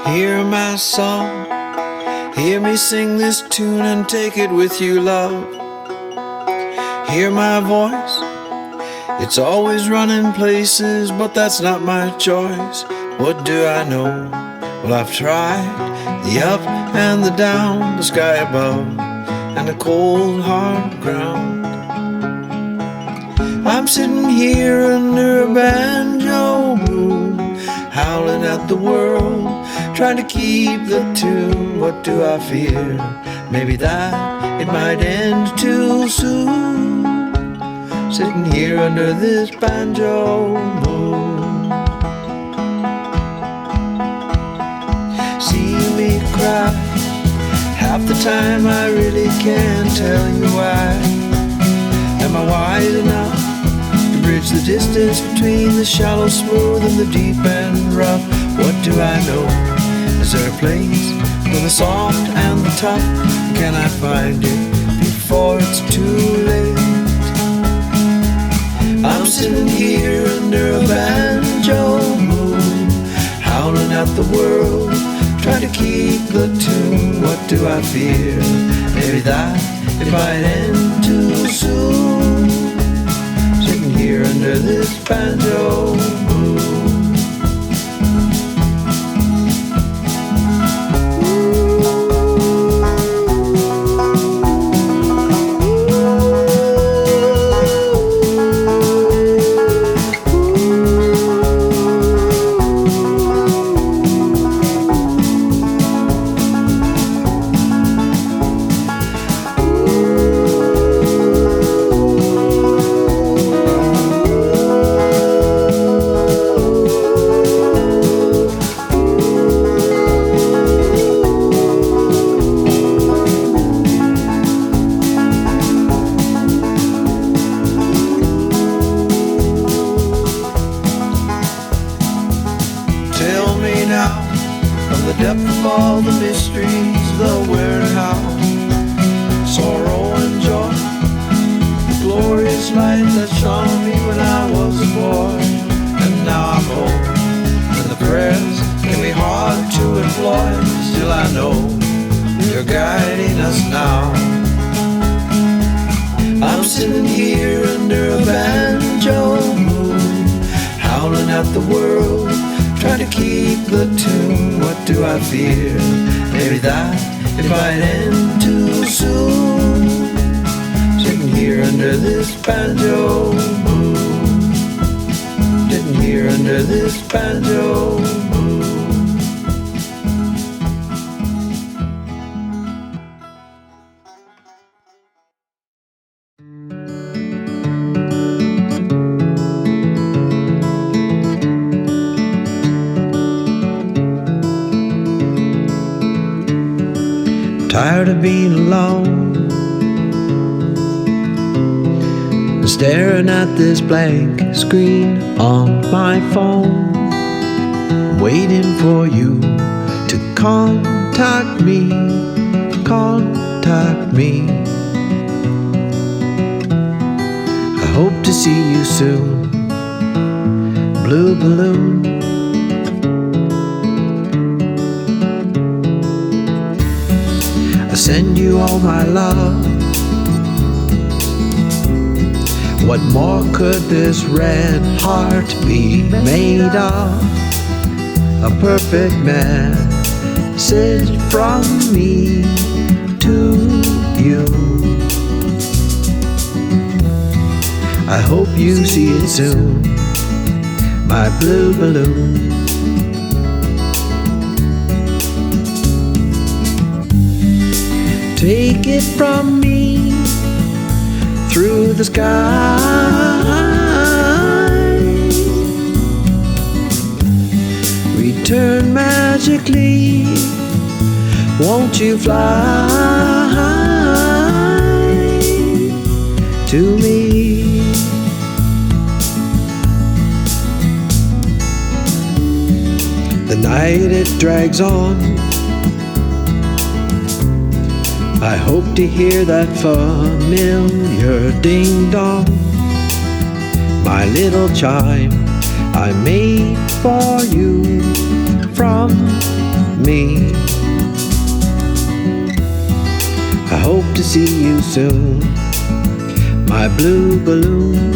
Hear my song, hear me sing this tune and take it with you, love. Hear my voice, it's always running places, but that's not my choice. What do I know? Well, I've tried the up and the down, the sky above and the cold hard ground. I'm sitting here under a banjo moon, howling at the world, trying to keep the tune. What do I fear? Maybe that it might end too soon, sitting here under this banjo moon. See me cry, half the time I really can't tell you why. Am I wise enough to bridge the distance between the shallow smooth and the deep and rough? What do I know? Is there a place for the soft and the tough? Can I find it before it's too late? I'm sitting here under a banjo moon, howling at the world, trying to keep the tune. What do I fear? Maybe that it might end too soon, sitting here under this banjo moon. From the depth of all the mysteries, the where and how, sorrow and joy, the glorious light that shone on me when I was a boy. And now I'm old, and the prayers can be hard to employ. Still I know you're guiding us now. I'm sitting here under a banjo moon, howling at the world, trying to keep the tune. What do I fear? Maybe that it might end too soon, sitting here under this banjo moon, sitting here under this banjo moon. Tired of being alone, staring at this blank screen on my phone, waiting for you to contact me, contact me. I hope to see you soon, blue balloon. Send you all my love. What more could this red heart be made of? A perfect message from me to you. I hope you see it soon, my blue balloon. Take it from me through the sky, return magically, won't you fly to me? The night it drags on, I hope to hear that familiar ding-dong, my little chime I made for you from me. I hope to see you soon, my blue balloon.